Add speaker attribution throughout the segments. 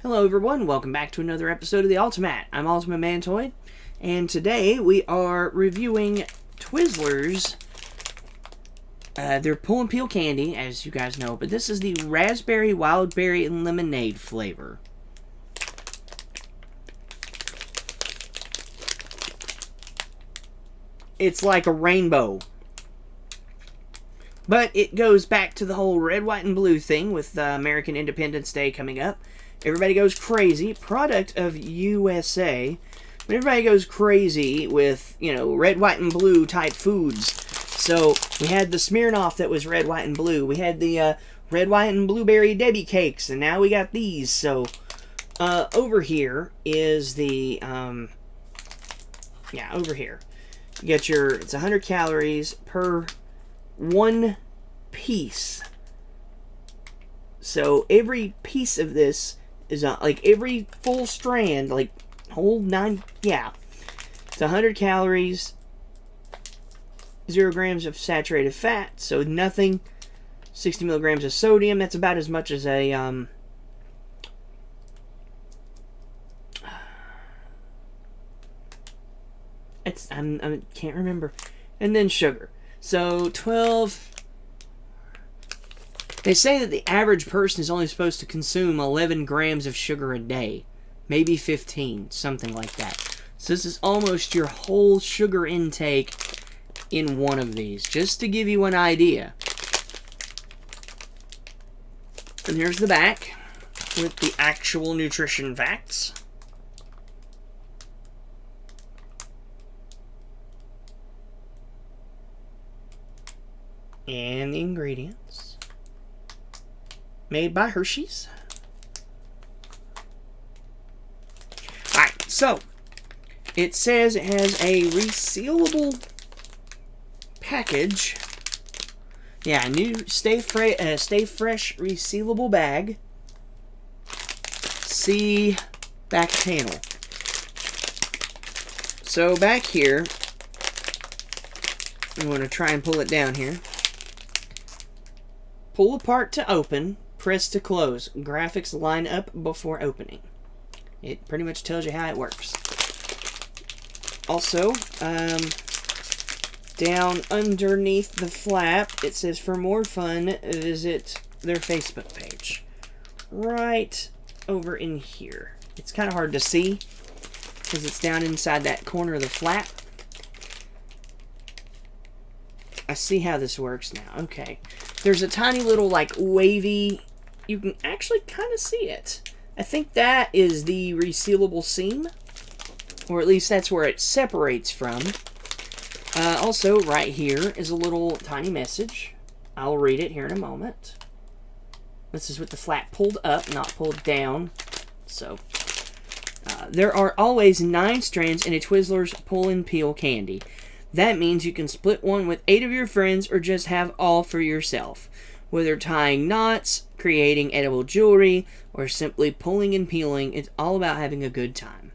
Speaker 1: Hello everyone, welcome back to another episode of the Alti-mat. I'm Ultimate Mantoid, and today we are reviewing Twizzlers. They're pull and peel candy, as you guys know, but this is the raspberry, wild berry, and lemonade flavor. It's like a rainbow. But it goes back to the whole red, white, and blue thing with American Independence Day coming up. Everybody goes crazy. Product of USA. But everybody goes crazy with, red, white, and blue type foods. So we had the Smirnoff that was red, white, and blue. We had the red, white, and blueberry Debbie cakes. And now we got these. So over here is the, over here. You get it's 100 calories per one piece. So every piece of this is like every full strand, like whole 9, it's 100 calories, 0 grams of saturated fat, so nothing, 60 milligrams of sodium. That's about as much as a I can't remember. And then sugar. So 12. They say that the average person is only supposed to consume 11 grams of sugar a day. Maybe 15, something like that. So this is almost your whole sugar intake in one of these, just to give you an idea. And here's the back with the actual nutrition facts. And the ingredients. Made by Hershey's. Alright, so it says it has a resealable package. Yeah, new Stay Fresh resealable bag. See back panel. So back here, I'm going to try and pull it down here. Pull apart to open. Press to close. Graphics line up before opening. It pretty much tells you how it works. Also, down underneath the flap, it says, for more fun, visit their Facebook page. Right over in here. It's kind of hard to see because it's down inside that corner of the flap. I see how this works now. Okay. There's a tiny little, wavy... You can actually kind of see it. I think that is the resealable seam. Or at least that's where it separates from. Also, right here is a little tiny message. I'll read it here in a moment. This is with the flap pulled up, not pulled down. So, there are always 9 strands in a Twizzlers pull and peel candy. That means you can split one with 8 of your friends or just have all for yourself. Whether tying knots, creating edible jewelry, or simply pulling and peeling, it's all about having a good time.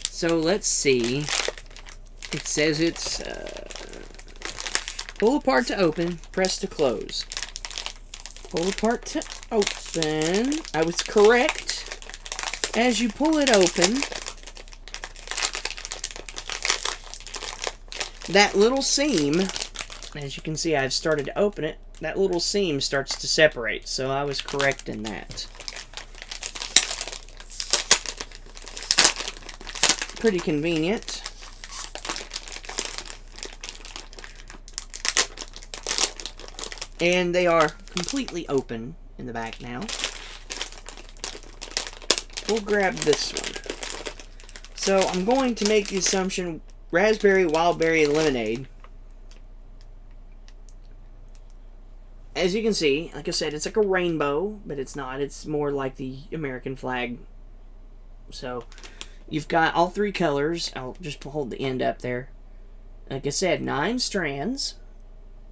Speaker 1: So let's see. It says it's pull apart to open, press to close. Pull apart to open. I was correct. As you pull it open, that little seam, as you can see, I've started to open it. That little seam starts to separate, so I was correct in that. Pretty convenient. And they are completely open in the back now. We'll grab this one. So I'm going to make the assumption raspberry, wild berry, and lemonade. As you can see, like I said, it's like a rainbow, but it's not. It's more like the American flag. So, you've got all 3 colors. I'll just hold the end up there. Like I said, 9 strands.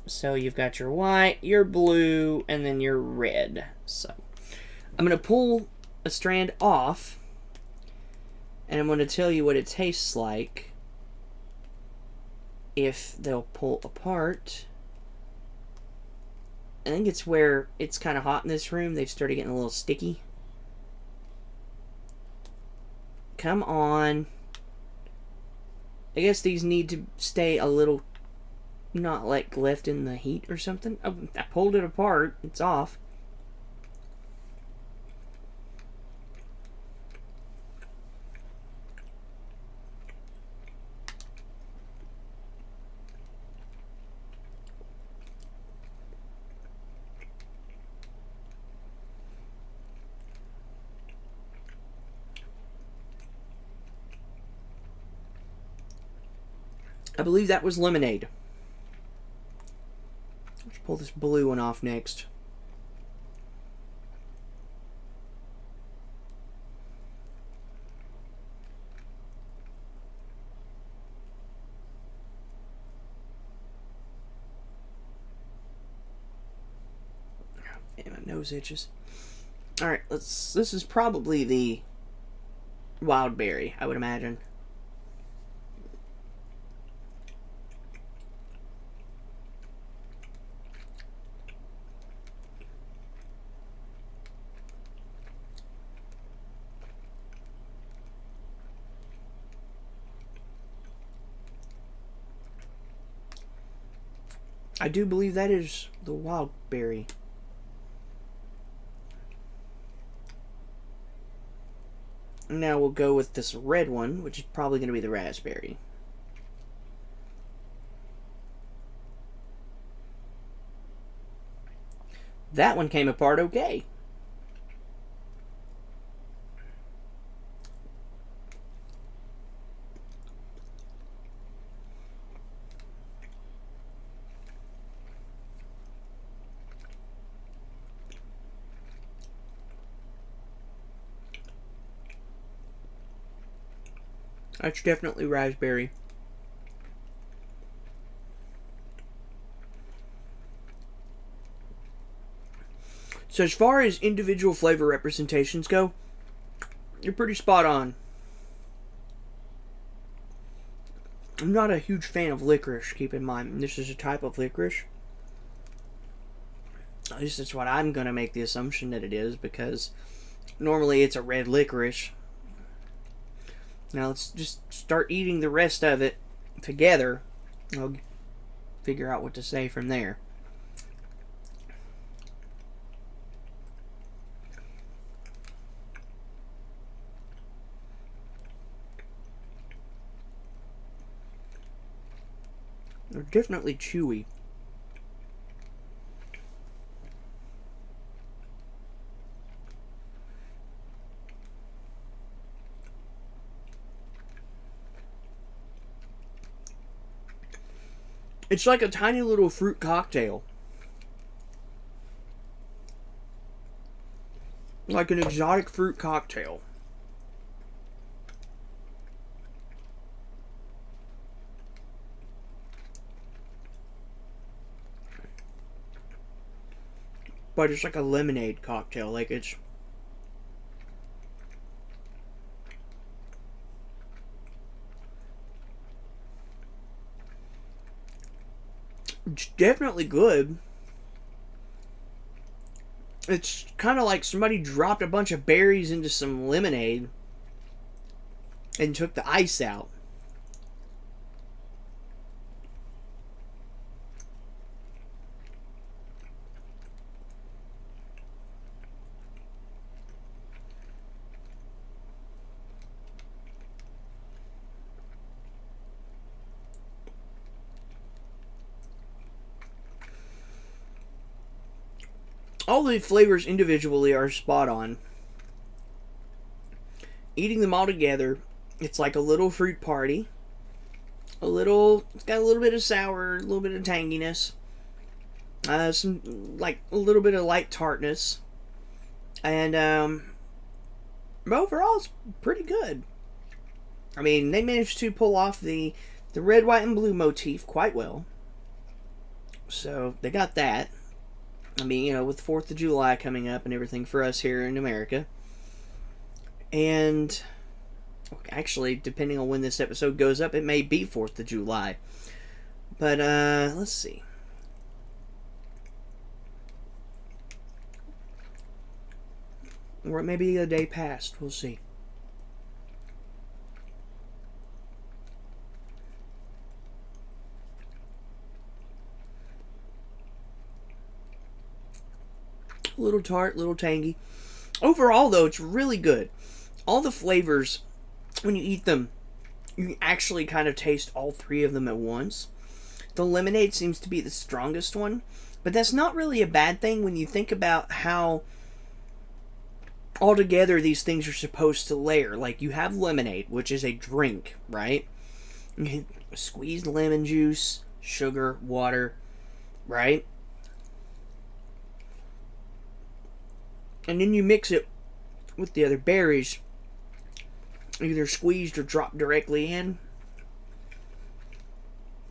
Speaker 1: So, you've got your white, your blue, and then your red. So, I'm going to pull a strand off, and I'm going to tell you what it tastes like if they'll pull apart. I think it's where it's kind of hot in this room. They've started getting a little sticky. Come on. I guess these need to stay a little, not like left in the heat or something. Oh, I pulled it apart. It's off. I believe that was lemonade. Let's pull this blue one off next. And my nose itches. Alright, this is probably the wild berry, I would imagine. I do believe that is the wild berry. Now we'll go with this red one, which is probably going to be the raspberry. That one came apart okay. That's definitely raspberry. So as far as individual flavor representations go, you're pretty spot on. I'm not a huge fan of licorice, keep in mind. This is a type of licorice. At least that's what I'm going to make the assumption that it is, because normally it's a red licorice. Now let's just start eating the rest of it together. I'll figure out what to say from there. They're definitely chewy. It's like a tiny little fruit cocktail. Like an exotic fruit cocktail. But it's like a lemonade cocktail. Like it's definitely good. It's kind of like somebody dropped a bunch of berries into some lemonade and took the ice out. All the flavors individually are spot on. Eating them all together, it's like a little fruit party. It's got a little bit of sour, a little bit of tanginess. Like a little bit of light tartness. And, overall, it's pretty good. I mean, they managed to pull off the red, white, and blue motif quite well. So, they got that. I mean, you know, with 4th of July coming up and everything for us here in America. And actually, depending on when this episode goes up, it may be 4th of July. But, let's see. Or it may be a day past. We'll see. A little tart, a little tangy. Overall, though, it's really good. All the flavors, when you eat them, you can actually kind of taste all three of them at once. The lemonade seems to be the strongest one, but that's not really a bad thing when you think about how altogether these things are supposed to layer. Like, you have lemonade, which is a drink, right? You squeeze lemon juice, sugar, water, right? And then you mix it with the other berries, either squeezed or dropped directly in.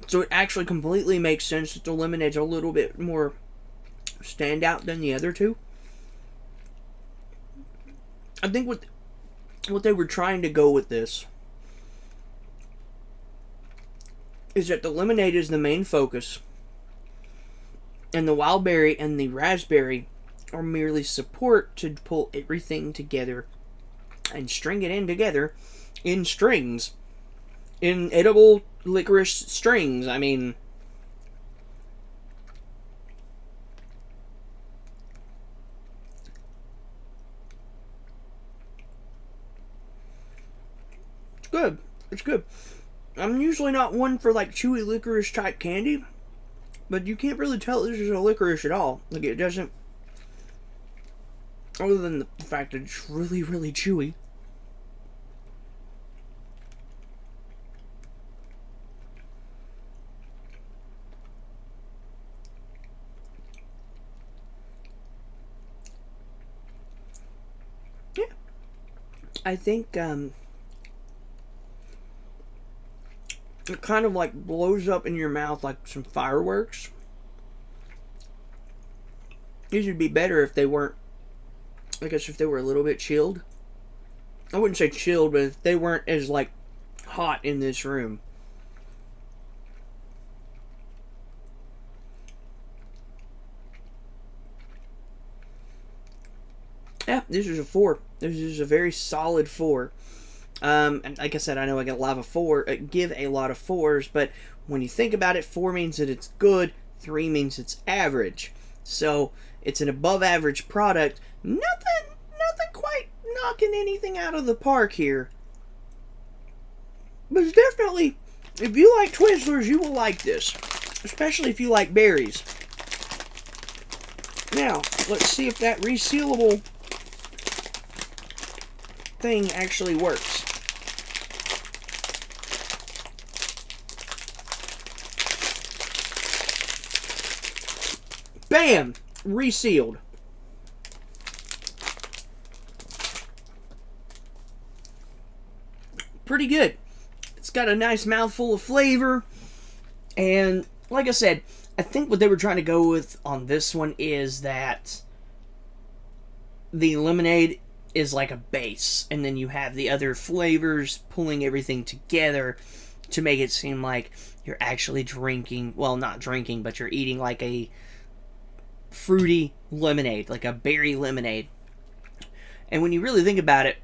Speaker 1: So it actually completely makes sense that the lemonade's a little bit more standout than the other two. I think what they were trying to go with this is that the lemonade is the main focus, and the wild berry and the raspberry are merely support to pull everything together and string it in together in strings. In edible licorice strings. I mean, it's good. It's good. I'm usually not one for like chewy licorice type candy, but you can't really tell this is a licorice at all. Like, it doesn't, other than the fact that it's really, really chewy. Yeah. I think, it kind of like blows up in your mouth like some fireworks. These would be better if they weren't, I guess if they were a little bit chilled. I wouldn't say chilled, but if they weren't as like hot in this room. Yeah, this is a 4. This is a very solid 4. And like I said, I know I give a lot of 4s, but when you think about it, 4 means that it's good, 3 means it's average. So it's an above average product. Nothing quite knocking anything out of the park here. But it's definitely, if you like Twizzlers, you will like this. Especially if you like berries. Now, let's see if that resealable thing actually works. Bam! Resealed. Pretty good. It's got a nice mouthful of flavor. And like I said, I think what they were trying to go with on this one is that the lemonade is like a base, and then you have the other flavors pulling everything together to make it seem like you're actually drinking, well, not drinking, but you're eating like a fruity lemonade, like a berry lemonade. And when you really think about it,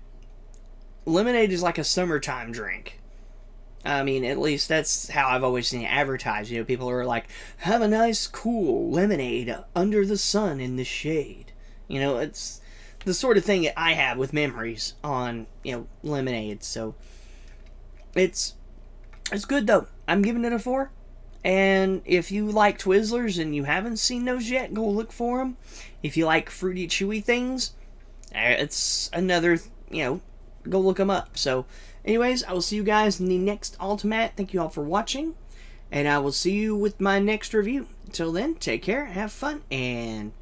Speaker 1: lemonade is like a summertime drink. I mean, at least that's how I've always seen it advertised. You know, people are like, have a nice, cool lemonade under the sun in the shade. You know, it's the sort of thing that I have with memories on, you know, lemonade. So, it's good, though. I'm giving it a 4. And if you like Twizzlers and you haven't seen those yet, go look for them. If you like fruity, chewy things, it's another, you know, go look them up. So, anyways, I will see you guys in the next Alti-mat. Thank you all for watching. And I will see you with my next review. Until then, take care, have fun, and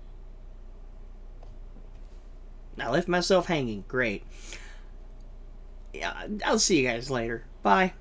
Speaker 1: I left myself hanging. Great. Yeah, I'll see you guys later. Bye.